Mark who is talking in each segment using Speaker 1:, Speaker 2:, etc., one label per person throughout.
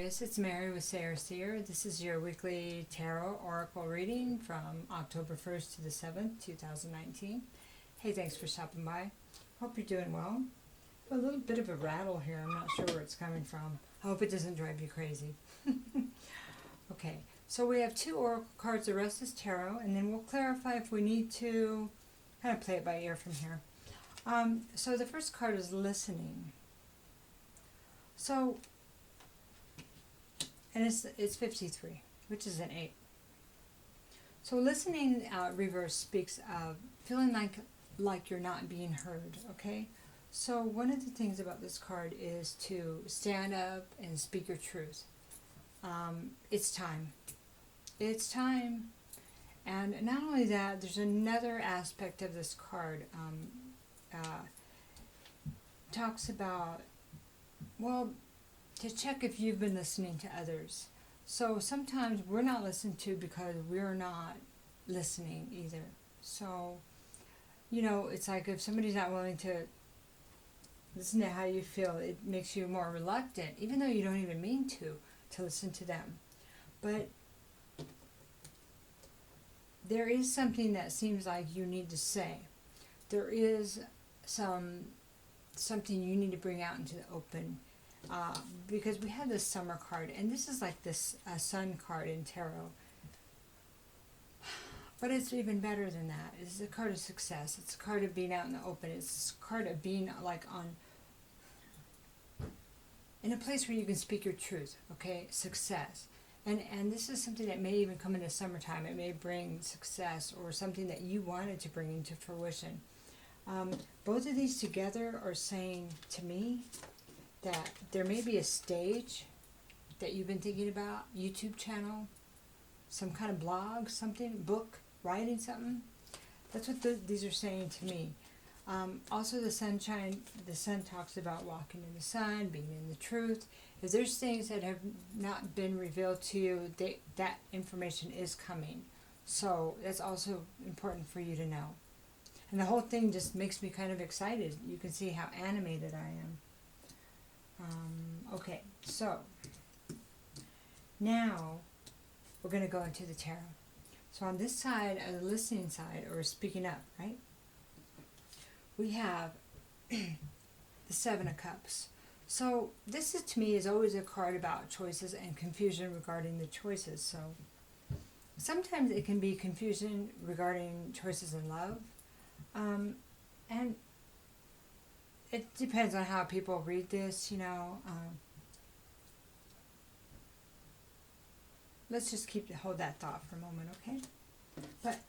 Speaker 1: Sagittarius, it's Mary with Sayre Seer. This is your weekly tarot oracle reading from October 1st to the 7th, 2019. Hey, thanks for stopping by. Hope you're doing well. A little bit of a rattle here. I'm not sure where it's coming from. I hope it doesn't drive you crazy. Okay, so we have 2 oracle cards. The rest is tarot, and then we'll clarify if we need to kind of play it by ear from here. So the first card is listening. So, and it's 53, which is an 8. So listening reverse speaks of feeling like you're not being heard, okay? So one of the things about this card is to stand up and speak your truth. It's time. It's time. And not only that, there's another aspect of this card. Talks about, well, to check if you've been listening to others. So sometimes we're not listened to because we're not listening either. So, you know, it's like if somebody's not willing to listen to how you feel, it makes you more reluctant, even though you don't even mean to listen to them. But there is something that seems like you need to say. There is something you need to bring out into the open. Because we have this summer card, and this is like this sun card in tarot. But it's even better than that. It's a card of success. It's a card of being out in the open. It's a card of being like in a place where you can speak your truth, okay? Success. And this is something that may even come in the summertime. It may bring success or something that you wanted to bring into fruition. Both of these together are saying to me that there may be a stage that you've been thinking about, YouTube channel, some kind of blog, something, book, writing something. That's what these are saying to me. Also the sun talks about walking in the sun, being in the truth. If there's things that have not been revealed to you, that information is coming. So that's also important for you to know. And the whole thing just makes me kind of excited. You can see how animated I am. Okay, so now we're going to go into the tarot. So on this side, the listening side, or speaking up, right? We have the 7 of Cups. So this is, to me, is always a card about choices and confusion regarding the choices. So sometimes it can be confusion regarding choices in love. And it depends on how people read this, you know. Let's just hold that thought for a moment, okay? But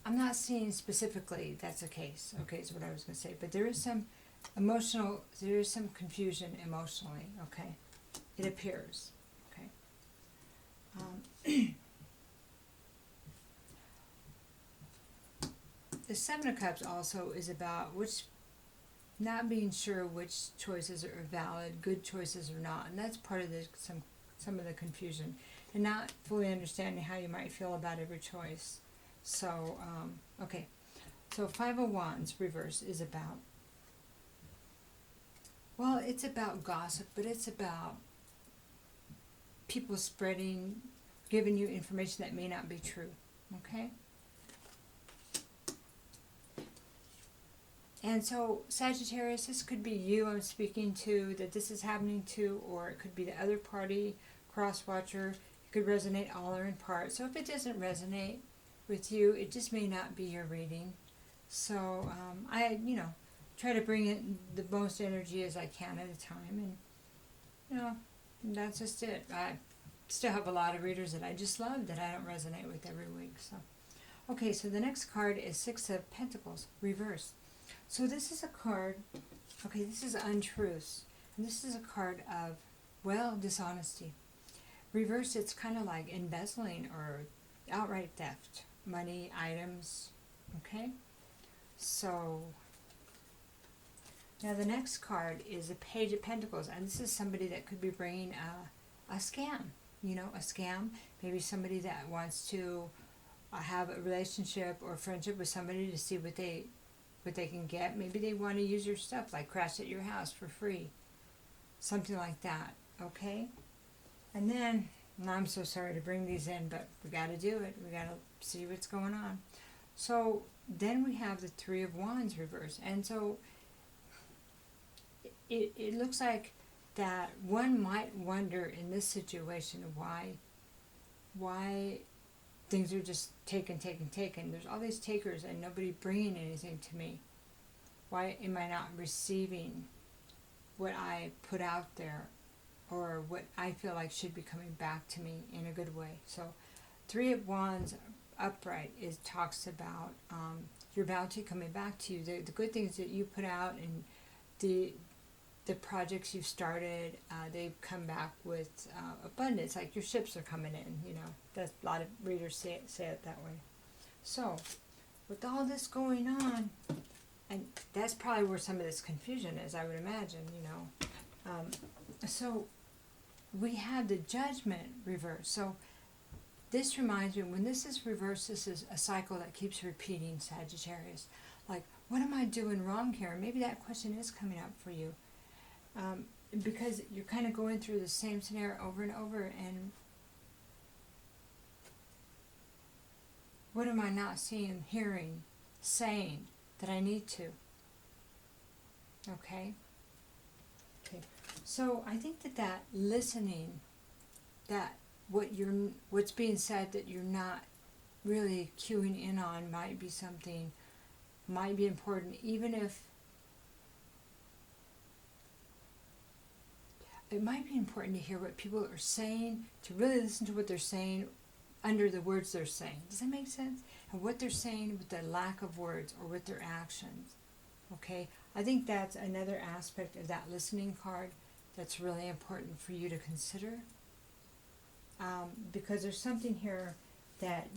Speaker 1: I'm not seeing specifically that's the case, okay, is what I was going to say. But there is some confusion emotionally, okay? It appears, okay? The 7 of Cups also is about not being sure which choices are valid, good choices or not, and that's part of some of the confusion, and not fully understanding how you might feel about every choice. So, okay, so 5 of Wands reverse is about, well, it's about gossip, but it's about people giving you information that may not be true, okay? And so, Sagittarius, this could be you I'm speaking to, that this is happening to, or it could be the other party, cross-watcher. It could resonate all or in part. So if it doesn't resonate with you, it just may not be your reading. So I, try to bring in the most energy as I can at a time. And, that's just it. I still have a lot of readers that I just love that I don't resonate with every week. So, okay, so the next card is 6 of Pentacles, reverse. So this is a card, okay, this is untruths. And this is a card of, well, dishonesty. Reverse, it's kind of like embezzling or outright theft. Money, items, okay? So, now the next card is a Page of Pentacles. And this is somebody that could be bringing a scam, a scam. Maybe somebody that wants to have a relationship or friendship with somebody to see what they can get. Maybe they want to use your stuff, like crash at your house for free. Something like that, okay? And then, and I'm so sorry to bring these in, but we got to do it. We got to see what's going on. So then we have the Three of Wands reversed. And so it looks like that one might wonder in this situation why things are just taken. There's all these takers and nobody bringing anything to me. Why am I not receiving what I put out there, or what I feel like should be coming back to me in a good way? So Three of Wands upright talks about your bounty coming back to you, the good things that you put out, and the projects you've started, they've come back with abundance, like your ships are coming in, you know. That's, a lot of readers say it that way. So, with all this going on, and that's probably where some of this confusion is, I would imagine, you know. So, we have the Judgment reversed. So, this reminds me, when this is reversed, this is a cycle that keeps repeating, Sagittarius. Like, what am I doing wrong here? Maybe that question is coming up for you. Because you're kind of going through the same scenario over and over, and what am I not seeing, hearing, saying that I need to? Okay? So I think that listening, that what's being said that you're not really cueing in on might be important, even if it might be important to hear what people are saying, to really listen to what they're saying under the words they're saying. Does that make sense? And what they're saying with the lack of words or with their actions. Okay? I think that's another aspect of that listening card that's really important for you to consider. Because there's something here that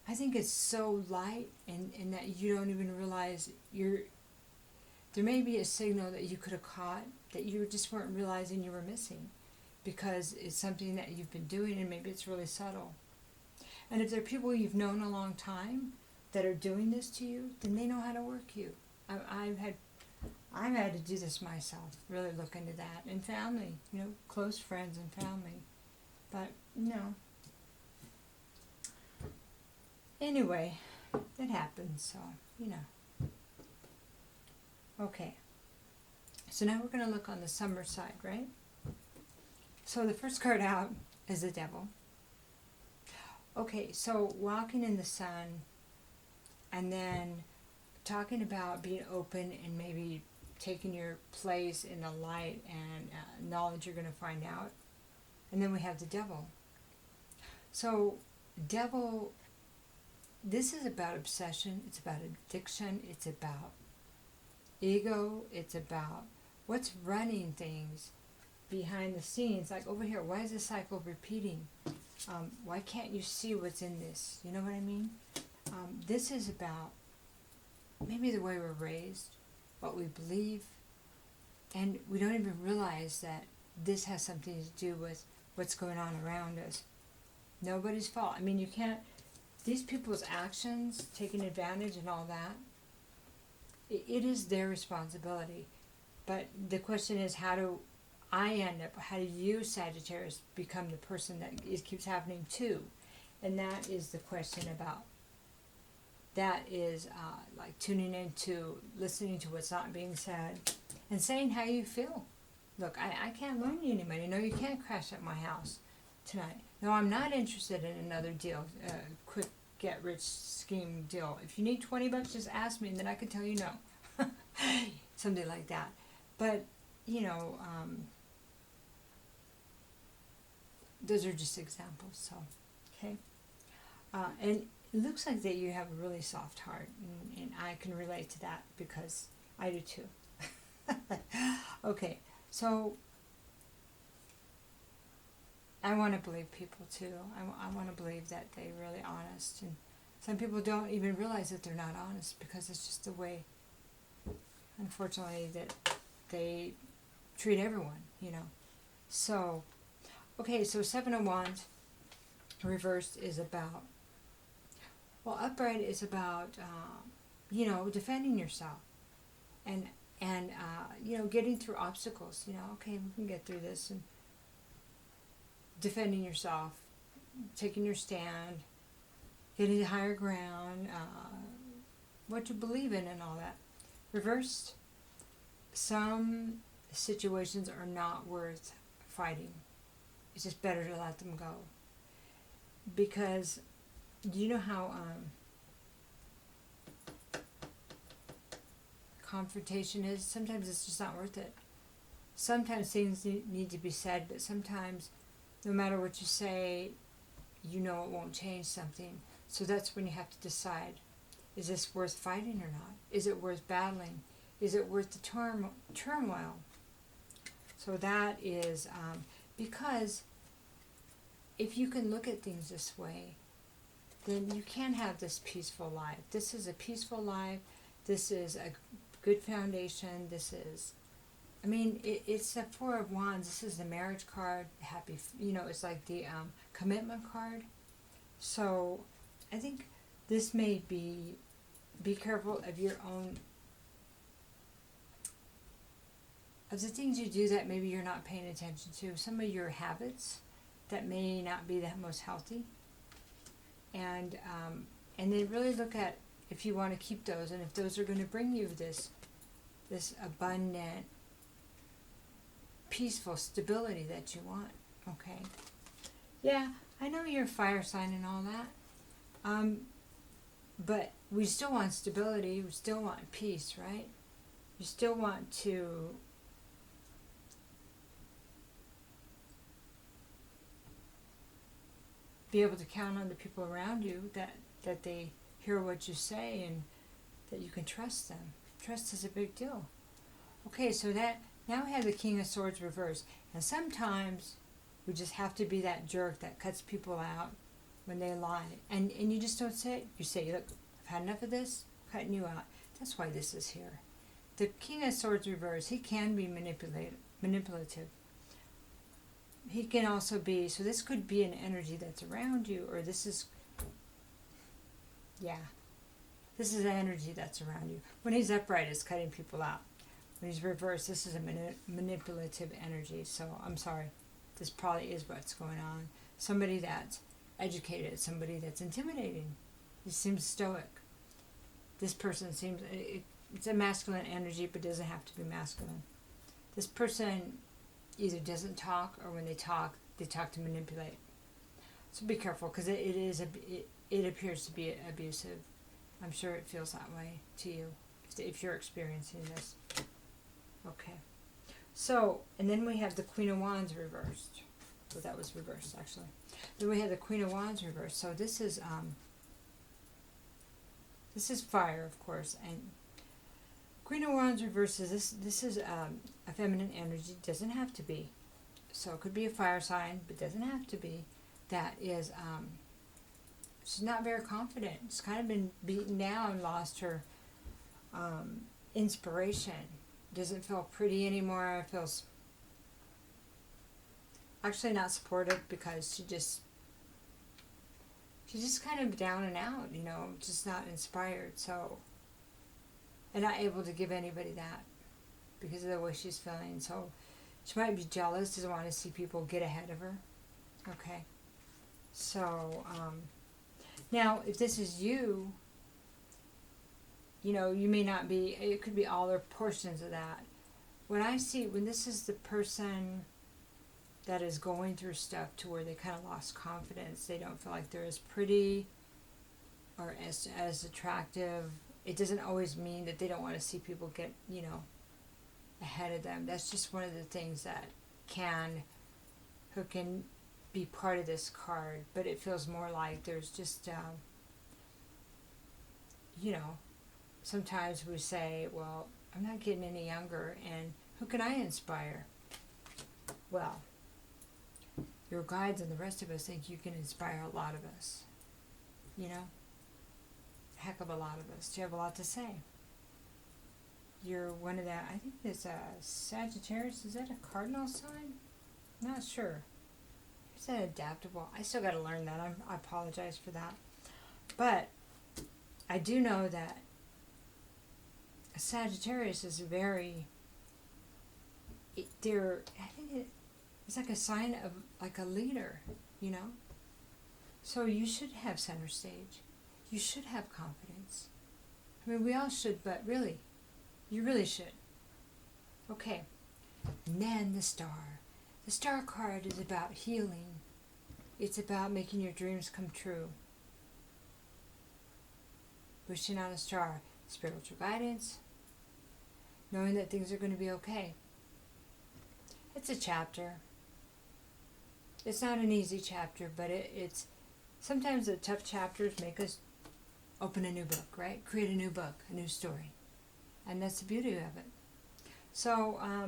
Speaker 1: I think it's so light, and that you don't even realize there may be a signal that you could have caught that you just weren't realizing you were missing, because it's something that you've been doing, and maybe it's really subtle. And if there are people you've known a long time that are doing this to you, then they know how to work you. I've had to do this myself, really look into that. And family, you know, close friends and family. But, no. Anyway, it happens, so, you know. Okay. So now we're going to look on the summer side, right? So the first card out is the Devil. Okay, so walking in the sun, and then talking about being open and maybe taking your place in the light and knowledge you're going to find out. And then we have the Devil. So, Devil, this is about obsession, it's about addiction, it's about ego, it's about what's running things behind the scenes. Like over here, why is this cycle repeating? Why can't you see what's in this? You know what I mean? This is about maybe the way we're raised, what we believe, and we don't even realize that this has something to do with what's going on around us. Nobody's fault. I mean, you can't, these people's actions, taking advantage and all that, it is their responsibility. But the question is, how do you, Sagittarius, become the person that it keeps happening to? And that is the question about, that is like tuning into, listening to what's not being said, and saying how you feel. Look, I can't loan you any money. No, you can't crash at my house tonight. No, I'm not interested in another deal, quick get-rich scheme deal. If you need $20, just ask me, and then I can tell you no. Something like that. But, you know, those are just examples, so, okay? And it looks like that you have a really soft heart, and I can relate to that because I do too. Okay, so I want to believe people too. I want to believe that they're really honest, and some people don't even realize that they're not honest because it's just the way, unfortunately, that they treat everyone, you know. So, okay, so Seven of Wands reversed is about, well, upright is about, you know, defending yourself. And and getting through obstacles. Okay, we can get through this, and defending yourself, taking your stand, getting to higher ground, what you believe in, and all that. Reversed, some situations are not worth fighting. It's just better to let them go. Because you know how confrontation is? Sometimes it's just not worth it. Sometimes things need to be said, but sometimes no matter what you say, it won't change something. So that's when you have to decide, is this worth fighting or not? Is it worth battling? Is it worth the turmoil? So that is, because if you can look at things this way, then you can have this peaceful life. This is a peaceful life. This is a good foundation. This is, it's the Four of Wands. This is the marriage card. Happy, it's like the commitment card. So I think this may be careful of your own, of the things you do that maybe you're not paying attention to. Some of your habits that may not be the most healthy. And then really look at if you want to keep those, and if those are going to bring you this abundant, peaceful stability that you want. Okay. Yeah, I know you're a fire sign and all that. But we still want stability. We still want peace, right? You still want to be able to count on the people around you, that they hear what you say and that you can trust them. Trust is a big deal. Okay, so now we have the King of Swords reversed. And sometimes we just have to be that jerk that cuts people out when they lie. And you just don't say it. You say, look, I've had enough of this, I'm cutting you out. That's why this is here. The King of Swords reversed, he can be manipulative. He can also be, so this could be an energy that's around you, or this is an energy that's around you. When he's upright, it's cutting people out. When he's reversed, this is a manipulative energy. So I'm sorry, this probably is what's going on. Somebody that's educated, somebody that's intimidating. He seems stoic. This person seems, it's a masculine energy, but doesn't have to be masculine. This person either doesn't talk, or when they talk to manipulate. So be careful, because it appears to be abusive. I'm sure it feels that way to you if you're experiencing this. Okay. So, and then we have the Queen of Wands reversed. Well, that was reversed, actually. Then we have the Queen of Wands reversed. So this is fire, of course, and Queen of Wands reverses. This is a feminine energy. Doesn't have to be. So it could be a fire sign, but doesn't have to be. That is, she's not very confident. She's kind of been beaten down, lost her inspiration. Doesn't feel pretty anymore. Feels actually not supportive, because she's just kind of down and out, just not inspired. So, and not able to give anybody that because of the way she's feeling. So she might be jealous, doesn't want to see people get ahead of her. Okay. So, now if this is you, you may not be, it could be all or portions of that. When this is the person that is going through stuff to where they kind of lost confidence, they don't feel like they're as pretty or as attractive. It doesn't always mean that they don't want to see people get, ahead of them. That's just one of the things that can be part of this card, but it feels more like there's just, sometimes we say, well, I'm not getting any younger, and who can I inspire? Well, your guides and the rest of us think you can inspire a lot of us. A heck of a lot of us. You have a lot to say. You're one of that, I think there's a Sagittarius, is that a cardinal sign? I'm not sure. Is that adaptable? I still got to learn that. I apologize for that. But I do know that Sagittarius is very, I think it's like a sign of like a leader, you know? So you should have center stage. You should have confidence. I mean, we all should, but really, you really should. Okay, and then the star. The star card is about healing. It's about making your dreams come true. Wishing on a star, spiritual guidance, knowing that things are going to be okay. It's a chapter. It's not an easy chapter, but it's sometimes the tough chapters make us open a new book, right? Create a new book, a new story. And that's the beauty of it. So, I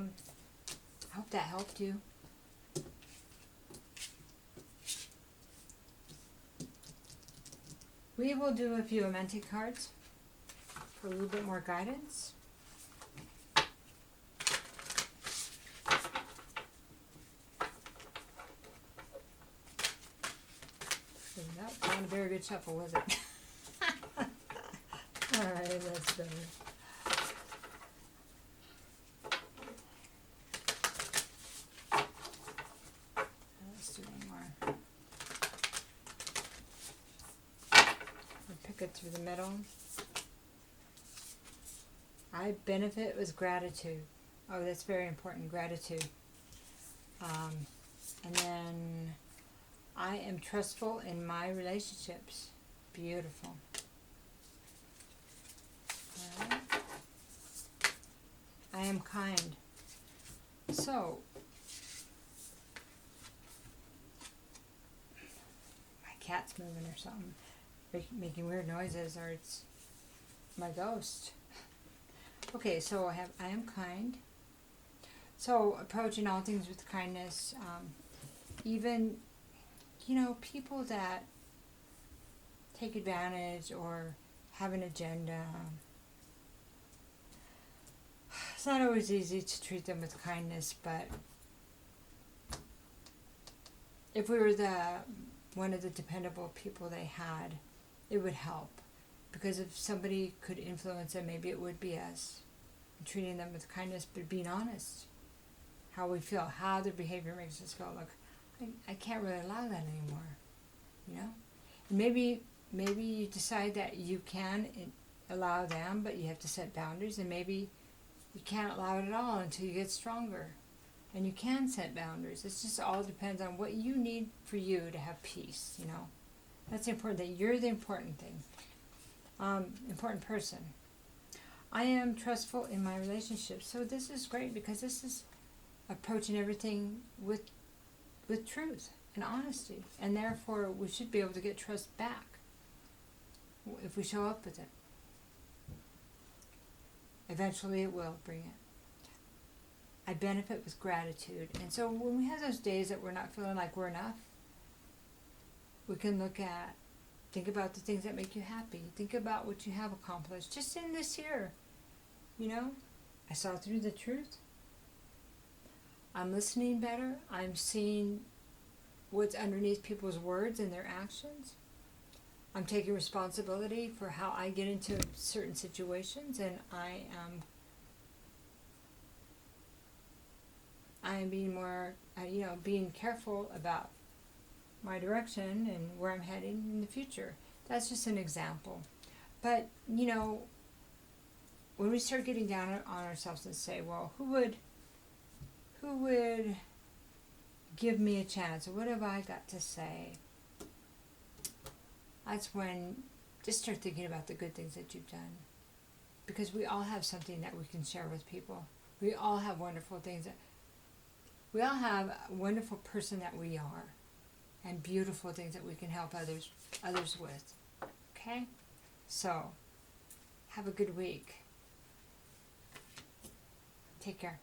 Speaker 1: hope that helped you. We will do a few Amenti cards for a little bit more guidance. Not a very good shuffle, was it? Alright, that's better. Let's do one more. We'll pick it through the middle. I benefit with gratitude. Oh, that's very important, gratitude. And then I am trustful in my relationships. Beautiful. Right. I am kind. So, my cat's moving or something, making weird noises, or it's my ghost. Okay, so I am kind. So, approaching all things with kindness, even, you know, people that take advantage or have an agenda, it's not always easy to treat them with kindness, but if we were one of the dependable people they had, it would help. Because if somebody could influence them, maybe it would be us. And treating them with kindness, but being honest. How we feel, how their behavior makes us feel. Look, I can't really allow that anymore, you know? And maybe you decide that you can allow them, but you have to set boundaries, and maybe you can't allow it at all until you get stronger. And you can set boundaries. It just all depends on what you need for you to have peace, you know? That's important, that you're the important thing. Important person. I am trustful in my relationships. So this is great because this is approaching everything with truth and honesty, and therefore we should be able to get trust back if we show up with it. Eventually it will bring it. I benefit with gratitude, and so when we have those days that we're not feeling like we're enough, we can think about the things that make you happy. Think about what you have accomplished just in this year. You know, I saw through the truth. I'm listening better. I'm seeing what's underneath people's words and their actions. I'm taking responsibility for how I get into certain situations, and I am being more, being careful about my direction and where I'm heading in the future. That's just an example. But, you know, when we start getting down on ourselves and say, well, who would give me a chance? What have I got to say? That's when just start thinking about the good things that you've done. Because we all have something that we can share with people. We all have wonderful things. We all have a wonderful person that we are. And beautiful things that we can help others with. Okay? So, have a good week. Take care.